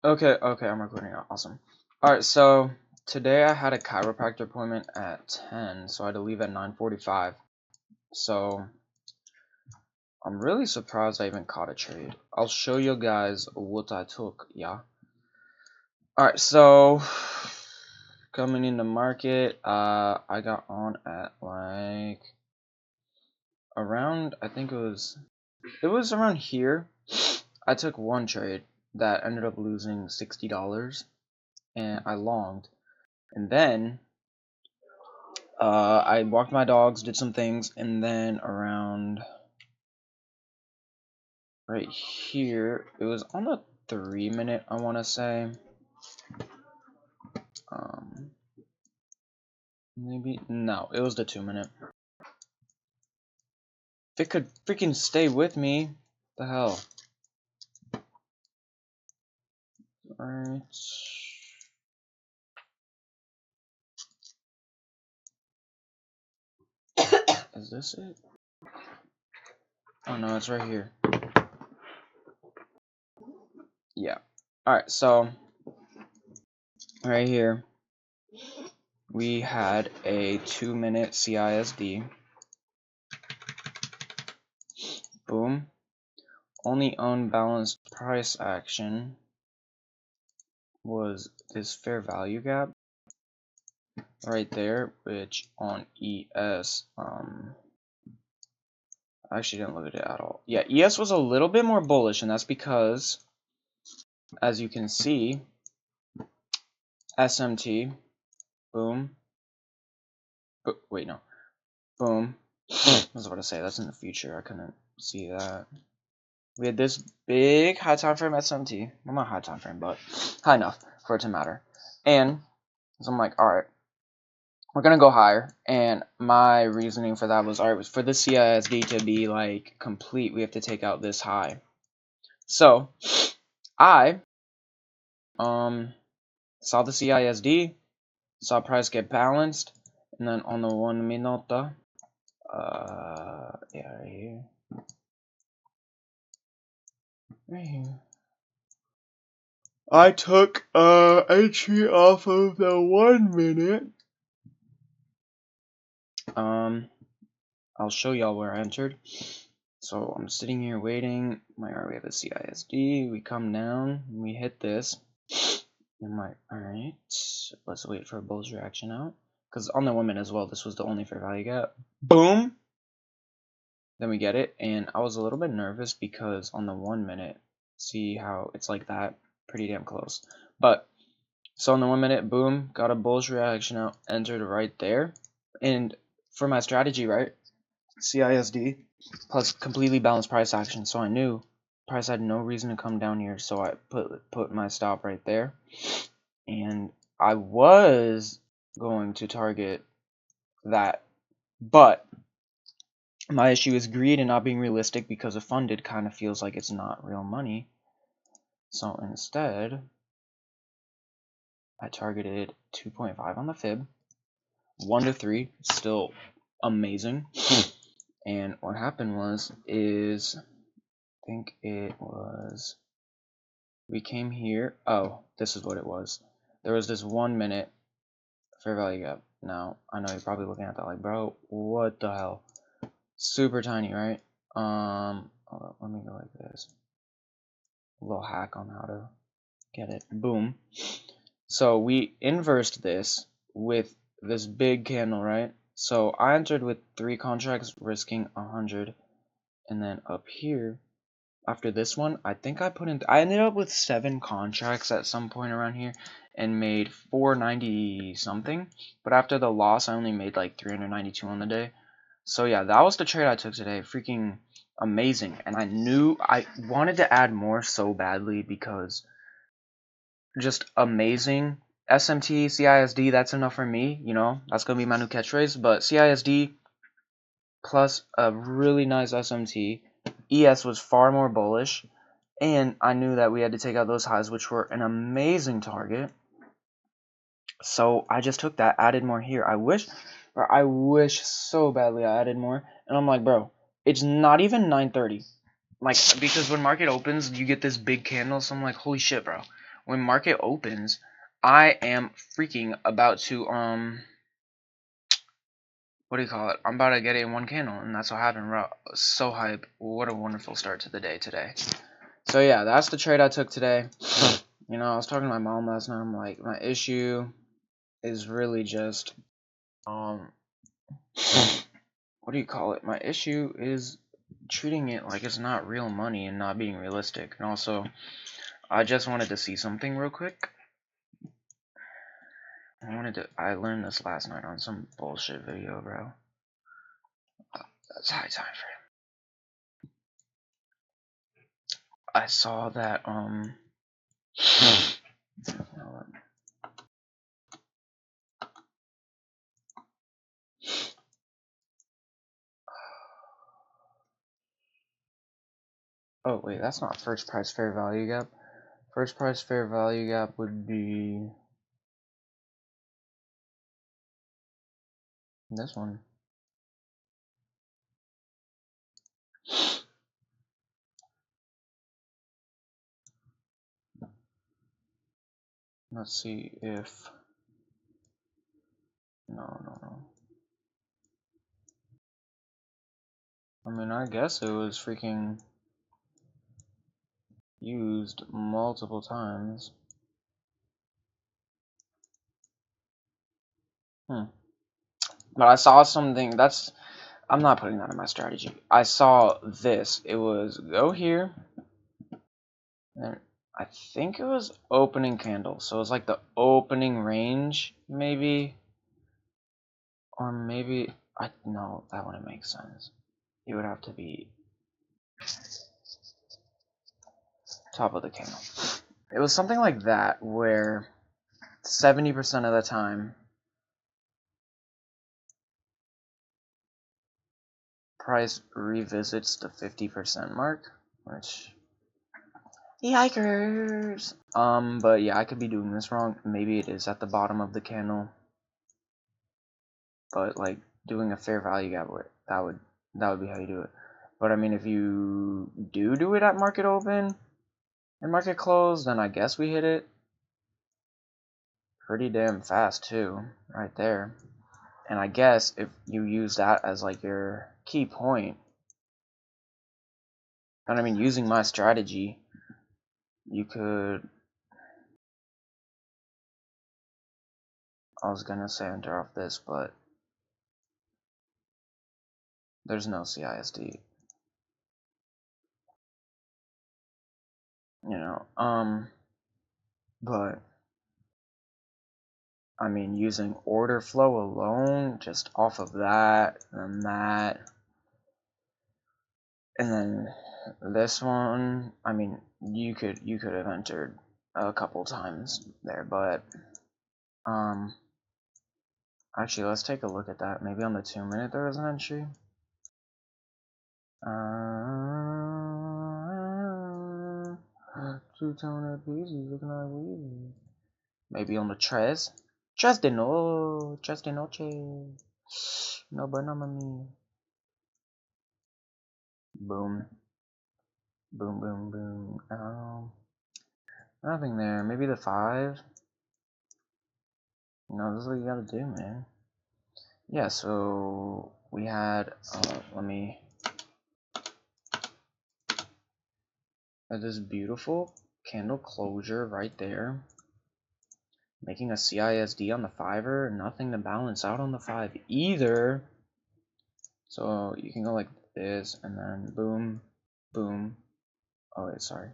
Okay, I'm recording now. Awesome. Alright, so today I had a chiropractor appointment at 10, so I had to leave at 9:45. So I'm really surprised I even caught a trade. I'll show you guys what I took, yeah. Alright, so coming in the market, I got on at like around, I think it was around here. I took one trade that ended up losing $60 and I longed. And then I walked my dogs, did some things, and then around right here, it was on the 3-minute, I want to say. Maybe, no, it was the 2-minute. If it could freaking stay with me, the hell. Alright. Is this it? Oh no, it's right here. Yeah. Alright, so right here we had a 2-minute CISD. Boom. Only unbalanced price action was this fair value gap right there, which on ES, I actually didn't look at it at all. Yeah, ES was a little bit more bullish, and that's because, as you can see, SMT, boom, wait, no, boom, I was about to say, that's in the future, I couldn't see that. We had this big high time frame SMT, well, not high time frame, but high enough for it to matter, and so I'm like, alright, we're gonna go higher, and my reasoning for that was, alright, for the CISD to be like complete, we have to take out this high. So I saw the CISD, saw price get balanced, and then on the 1 minute, yeah, right here, I took entry off of the 1 minute. I'll show y'all where I entered. So I'm sitting here waiting. We have a CISD. We come down. We hit this. I'm like, alright, let's wait for a bullish reaction out. Because on the 1 minute as well, this was the only fair value gap. Boom! Then we get it. And I was a little bit nervous because on the 1 minute, see how it's like that? Pretty damn close. But, so on the 1 minute, boom, got a bullish reaction out, entered right there. And for my strategy, right? CISD plus completely balanced price action, so I knew price had no reason to come down here, so I put my stop right there, and I was going to target that, but my issue is greed and not being realistic, because a funded kind of feels like it's not real money. So instead I targeted 2.5 on the fib, 1 to 3, still amazing. And what happened was, I think it was, we came here. Oh, this is what it was. There was this 1 minute fair value gap. Now, I know you're probably looking at that like, bro, what the hell? Super tiny, right? Hold up, let me go like this. A little hack on how to get it. Boom. So we inversed this with this big candle, right? So I entered with 3 contracts, risking 100, and then up here, after this one, I think I ended up with 7 contracts at some point around here and made 490 something, but after the loss I only made like 392 on the day. So yeah, that was the trade I took today. Freaking amazing. And I knew I wanted to add more so badly, because just amazing. SMT, CISD, that's enough for me, you know, that's gonna be my new catchphrase. But CISD plus a really nice SMT. ES was far more bullish, and I knew that we had to take out those highs, which were an amazing target. So I just took that, added more here. I wish so badly I added more. And I'm like, bro, it's not even 9:30. Like, because when market opens, you get this big candle. So I'm like, holy shit, bro. when market opens, I am freaking about to what do you call it? I'm about to get it in one candle, and that's what happened. So hype! What a wonderful start to the day today. So yeah, that's the trade I took today. You know, I was talking to my mom last night. I'm like, my issue is really just what do you call it? My issue is treating it like it's not real money and not being realistic. And also, I just wanted to see something real quick. I learned this last night on some bullshit video, bro. That's high time frame. I saw that oh wait, that's not first price fair value gap. First price fair value gap would be this one. Let's see if no. I mean, I guess it was freaking used multiple times. But I saw something that's I'm not putting that in my strategy. I saw this. It was go here, and I think it was opening candle. So it was like the opening range, maybe, or maybe no, that wouldn't make sense. It would have to be top of the candle. It was something like that where 70% of the time price revisits the 50% mark, which yikers. But yeah, I could be doing this wrong. Maybe it is at the bottom of the candle. But like doing a fair value gap, that would be how you do it. But I mean, if you do it at market open and market close, then I guess we hit it pretty damn fast too, right there. And I guess if you use that as like your key point, and I mean using my strategy, you could. I was gonna say enter off this, but there's no CISD. You know, but I mean, using order flow alone, just off of that, and then this one, I mean, you could have entered a couple times there, but actually, let's take a look at that. Maybe on the 2-minute there was an entry. Two-tone easy, looking like easy. Maybe on the Tres de noche. No, but no, mami. Boom. Boom, boom, boom. Nothing there. Maybe the 5. No, this is what you gotta do, man. Yeah, so we had, let me, this beautiful candle closure right there. Making a CISD on the 5er, nothing to balance out on the 5 either. So you can go like this, and then boom, boom. Oh, wait, sorry.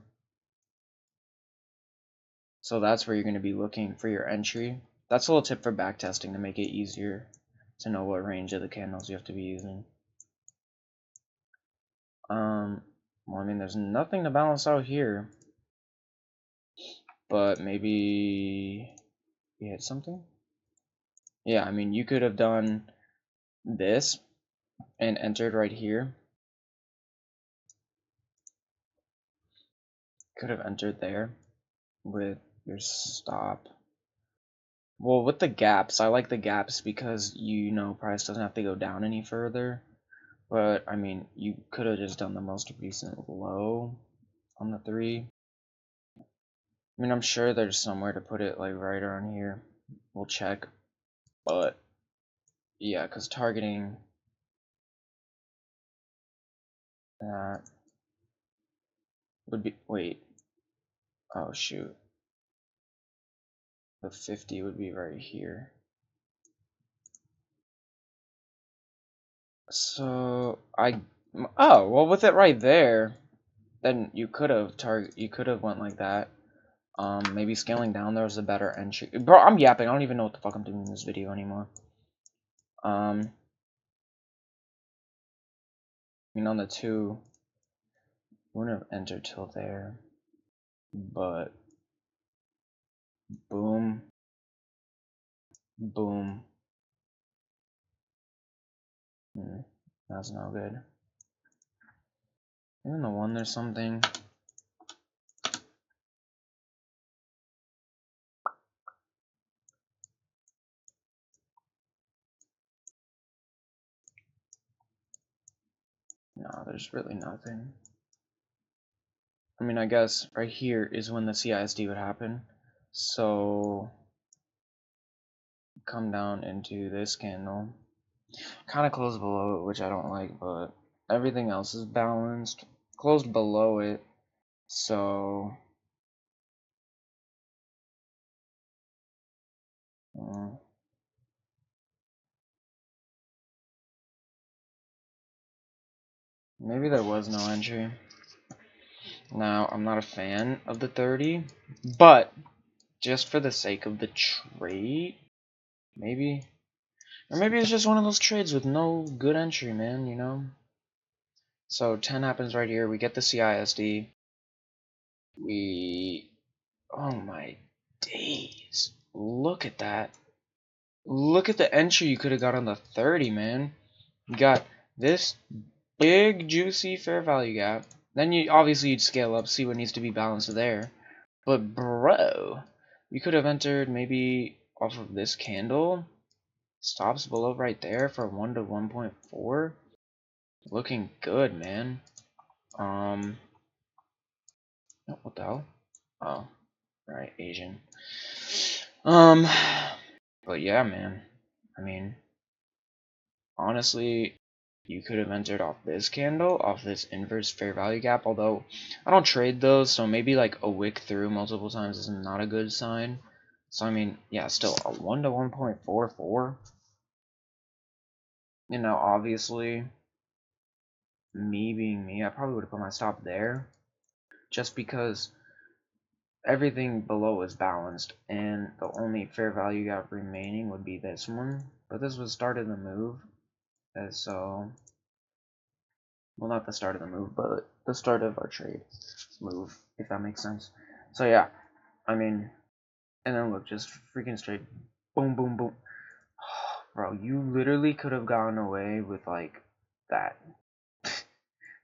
So that's where you're going to be looking for your entry. That's a little tip for backtesting to make it easier to know what range of the candles you have to be using. Well, I mean, there's nothing to balance out here, but maybe we hit something. Yeah, I mean, you could have done this and entered right here. Could have entered there with your stop. Well, with the gaps, I like the gaps because you know price doesn't have to go down any further. But I mean, you could have just done the most recent low on the 3. I mean, I'm sure there's somewhere to put it, like right around here. We'll check. But yeah, because targeting that would be, wait, oh shoot, the 50 would be right here. So oh well, with it right there, then you could have went like that. Maybe scaling down there was a better entry. Bro, I'm yapping. I don't even know what the fuck I'm doing in this video anymore. I mean, on the 2, wouldn't have entered till there, but boom, boom. That's no good. Even the 1, there's something. No, there's really nothing. I mean, I guess right here is when the CISD would happen. So come down into this candle. Kind of close below it, which I don't like, but everything else is balanced. Closed below it, so maybe there was no entry. Now, I'm not a fan of the 30, but just for the sake of the trade, maybe. Or maybe it's just one of those trades with no good entry, man, you know? So 10 happens right here. We get the CISD. Oh my days. Look at that. Look at the entry you could have got on the 30, man. You got this big, juicy fair value gap. Then you'd scale up, see what needs to be balanced there. But bro, you could have entered maybe off of this candle. Stops below right there for 1 to 1.4. Looking good, man. What the hell? Oh, right, Asian. But yeah, man. I mean, honestly, you could have entered off this candle, off this inverse fair value gap, although I don't trade those, so maybe like a wick through multiple times is not a good sign. So I mean, yeah, still a 1 to 1.44. You know, obviously, me being me, I probably would have put my stop there, just because everything below is balanced, and the only fair value gap remaining would be this one. But this was start of the move, and so, well, not the start of the move, but the start of our trade move, if that makes sense. So yeah, I mean, and then look, just freaking straight, boom, boom, boom. Bro, you literally could have gotten away with like that.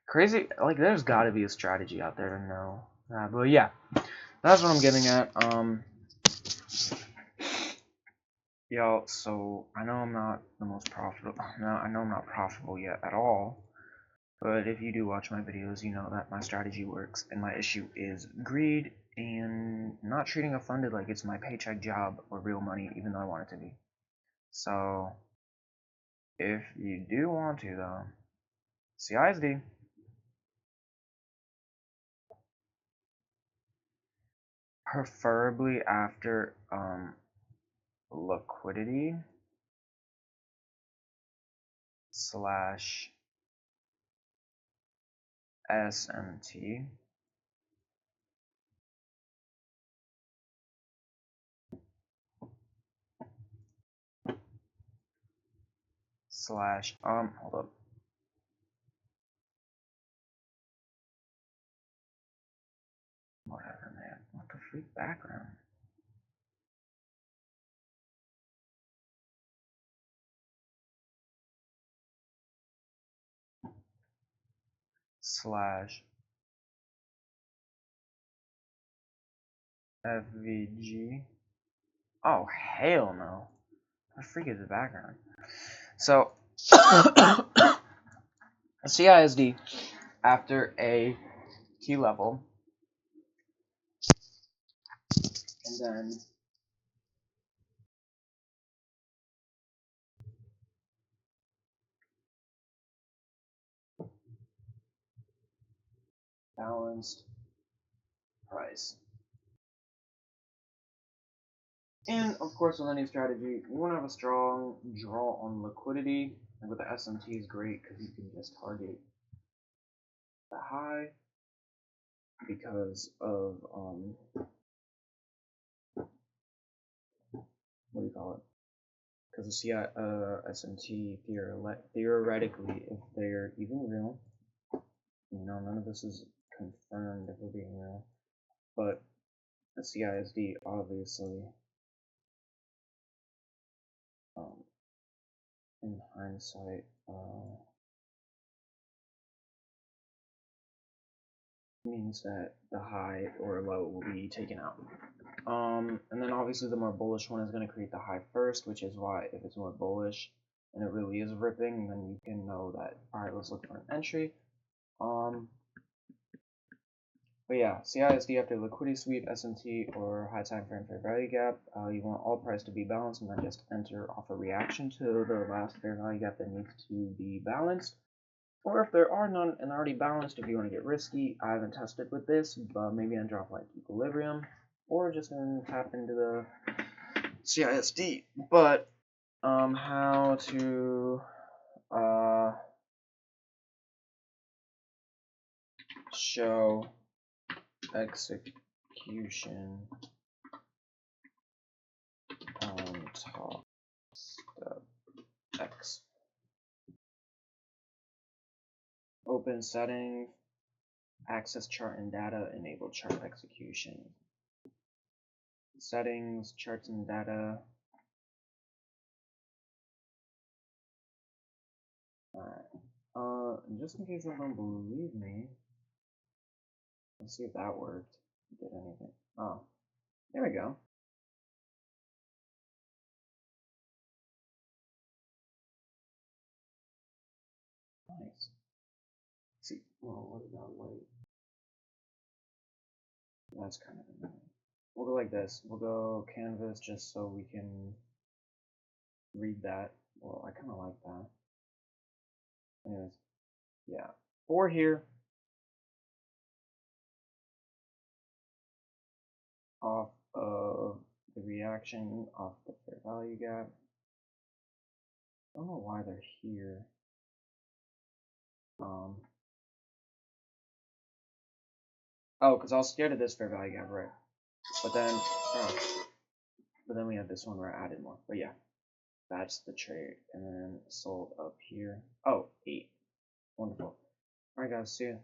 Crazy, like there's got to be a strategy out there to know. But yeah, that's what I'm getting at. Y'all, so I know I'm not the most profitable. No, I know I'm not profitable yet at all. But if you do watch my videos, you know that my strategy works, and my issue is greed and not treating a funded like it's my paycheck job or real money, even though I want it to be. So, if you do want to, though, CISD, preferably after liquidity slash SMT slash hold up. Whatever, man. What the freak background? Slash FVG. Oh, hell no. What the freak is the background? So, CISD after a key level and then balanced price. And of course, with any strategy, you want to have a strong draw on liquidity. And with the SMT is great because you can just target the high because of what do you call it? Because the SMT theoretically, if they're even real, none of this is confirmed if we're being real, but the CISD obviously, in hindsight, means that the high or low will be taken out. And then obviously the more bullish one is going to create the high first, which is why if it's more bullish and it really is ripping, then you can know that, alright, let's look for an entry. But yeah, CISD after liquidity sweep, SMT, or high time frame fair value gap, you want all price to be balanced and not just enter off a reaction to the last fair value gap that needs to be balanced. Or if there are none and they're already balanced, if you want to get risky, I haven't tested with this, but maybe I drop like equilibrium, or just gonna tap into the CISD. But how to show execution on top step X. Open settings, access chart and data, enable chart execution. Settings, charts and data. Alright. Just in case you don't believe me, let's see if that worked. Did anything? Oh, there we go. Nice. Let's see, well, what about light? That's kind of annoying. We'll go like this. We'll go canvas just so we can read that. Well, I kind of like that. Anyways, yeah. Or here, off of the reaction, off the fair value gap. I don't know why they're here. Oh, because I was scared of this fair value gap, right? But then we have this one where I added more. But yeah, that's the trade. And then sold up here. Oh, 8. Wonderful. Alright guys, see ya.